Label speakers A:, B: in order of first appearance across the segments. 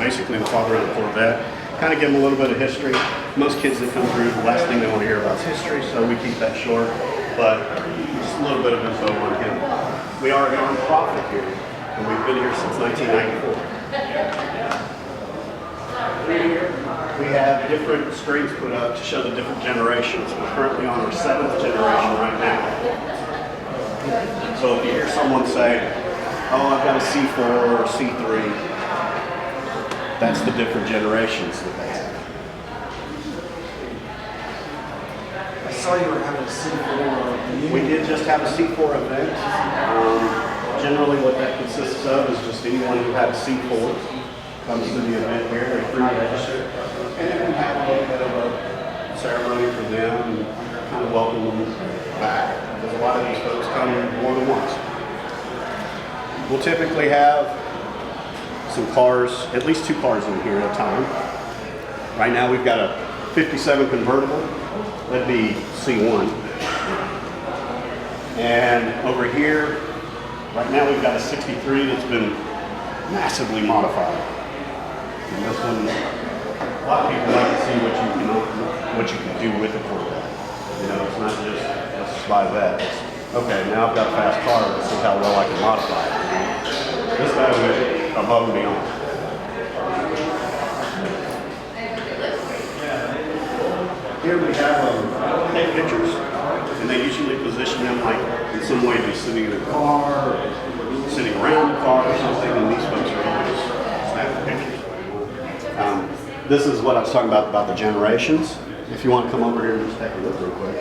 A: basically the father of the Corvette. Kind of give them a little bit of history. Most kids that come through, the last thing they want to hear about is history, so we keep that short. But just a little bit of info on him. We are a nonprofit here, and we've been here since 1994. We have different screens put up to show the different generations. We're currently on our 7th generation right now. So if you hear someone say, oh, I've got a C4 or a C3, that's the different generations that they have.
B: I saw you were having a C4.
A: We did just have a C4 event. Generally what that consists of is just anyone who had a C4 comes to the event here, they're free to register. And then we have a little bit of a ceremony for them and kind of welcome them back. Because a lot of these folks come more than once. We'll typically have some cars, at least 2 cars in here at a time. Right now we've got a 57 convertible, that'd be C1. And over here, right now we've got a 63 that's been massively modified. And this one, a lot of people like to see what you can do with a Corvette. You know, it's not just, let's just buy that. It's, okay, now I've got a fast car, let's see how well I can modify it. This guy went above and beyond. Here we have take pictures, and they usually position them like in some way they're sitting in a car, or sitting around the car or something, and these folks are always snapping pictures. This is what I was talking about the generations. If you want to come over here and just take a look real quick.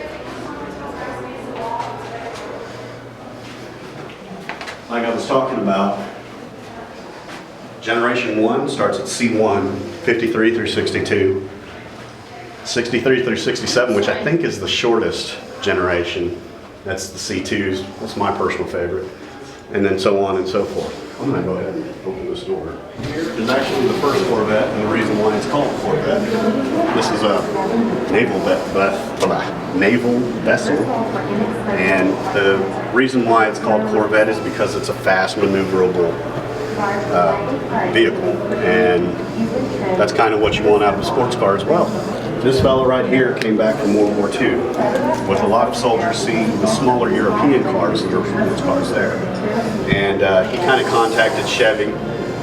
A: Like I was talking about, Generation 1 starts at C1, 53 through 62. 63 through 67, which I think is the shortest generation. That's the C2s. That's my personal favorite. And then so on and so forth. I'm going to go ahead and open this door. Here is actually the first Corvette, and the reason why it's called Corvette. This is a naval vessel, and the reason why it's called Corvette is because it's a fast, maneuverable vehicle, and that's kind of what you want out of a sports car as well. This fellow right here came back from World War II. With a lot of soldiers seeing the smaller European cars, the sports cars there. And he kind of contacted Chevy,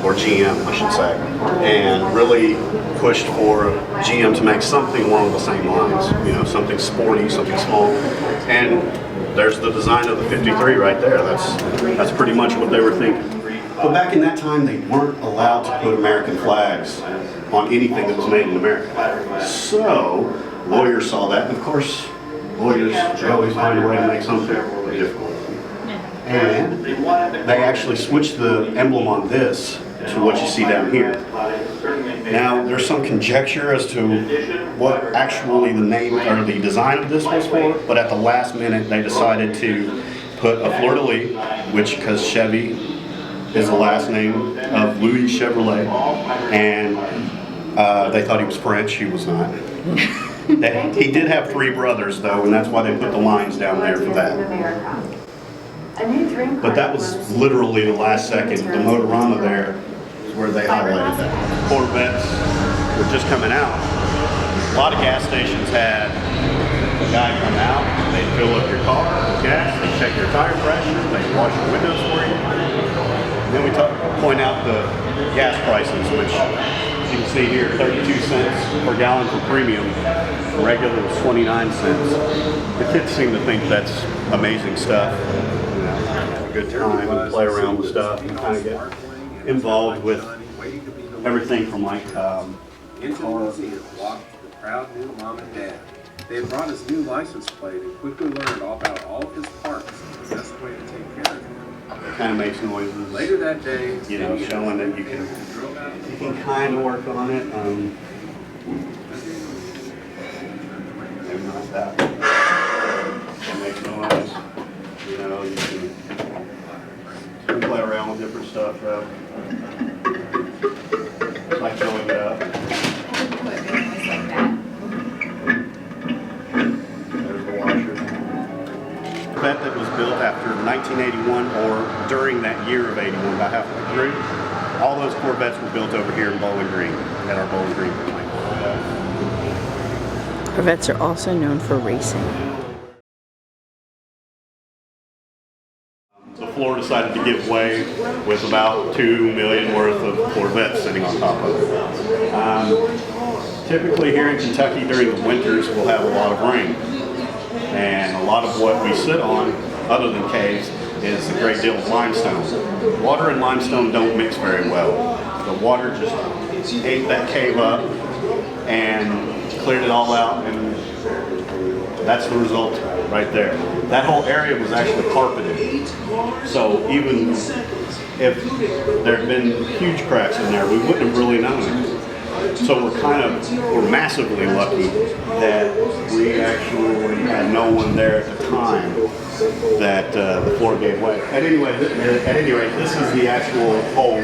A: or GM, I should say, and really pushed for GM to make something along the same lines. You know, something sporty, something small. And there's the design of the 53 right there. That's pretty much what they were thinking. But back in that time, they weren't allowed to put American flags on anything that was made in America. So, lawyers saw that, and of course, lawyers, they always find a way to make something really difficult. And they actually switched the emblem on this to what you see down here. Now, there's some conjecture as to what actually the name or the design of this was for, but at the last minute, they decided to put a fleur-de-lis, which, because Chevy is the last name of Louis Chevrolet, and they thought he was French. He was not. He did have 3 brothers, though, and that's why they put the lines down there for that. But that was literally the last second. The Motorama there is where they highlighted that. Corvettes were just coming out. A lot of gas stations had a guy come out, they'd fill up your car with gas, they'd check your tire pressure, they'd wash your windows for you. Then we point out the gas prices, which you can see here, 32 cents per gallon for premium. Regular was 29 cents. The kids seem to think that's amazing stuff. You know, have a good time and play around with stuff and kind of get involved with everything from like
C: Into the museum walked the proud new mom and dad. They had brought his new license plate and quickly learned all about all of his parts and the best way to take care of him.
A: It kind of makes noises.
C: Later that day,
A: You know, showing that you can kind of work on it. Maybe not that. It makes noise. You know, you can play around with different stuff. It's like filling it up. There's the washer. That was built after 1981 or during that year of 81, about halfway through. All those Corvettes were built over here in Bowling Green, at our Bowling Green plant.
D: Corvettes are also known for racing.
A: The floor decided to give way with about $2 million worth of Corvettes sitting on top of it. Typically here in Kentucky during the winters we'll have a lot of rain. And a lot of what we sit on, other than caves, is a great deal of limestone. Water and limestone don't mix very well. The water just ate that cave up and cleared it all out, and that's the result right there. That whole area was actually carpeted. So even if there had been huge cracks in there, we wouldn't have really known it. So we're massively lucky that we actually had no one there at the time that the floor gave way. At any rate, this is the actual hole,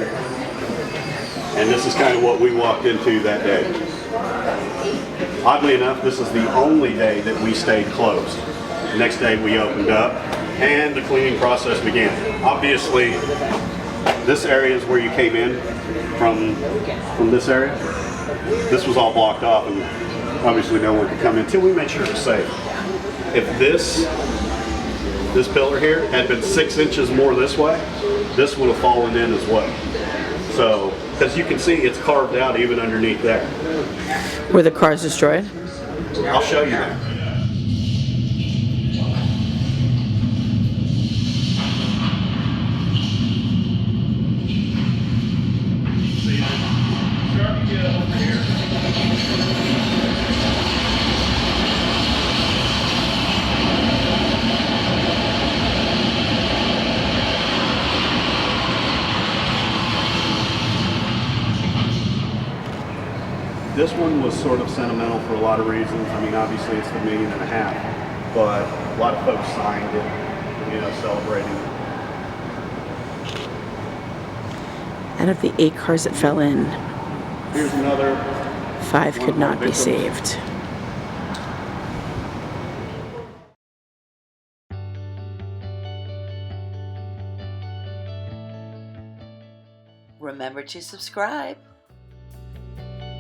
A: and this is kind of what we walked into that day. Oddly enough, this is the only day that we stayed closed. The next day we opened up, and the cleaning process began. Obviously, this area is where you came in from this area. This was all blocked off, and obviously no one could come in until we made sure it was safe. If this pillar here had been 6 inches more this way, this would have fallen in as well. So, as you can see, it's carved out even underneath there.
D: Were the cars destroyed?
A: I'll show you that. This one was sort of sentimental for a lot of reasons. I mean, obviously it's the $1.5 million, but a lot of folks signed it, celebrating it.
D: Out of the 8 cars that fell in,
A: Here's another.
D: 5 could not be saved.
E: Remember to subscribe.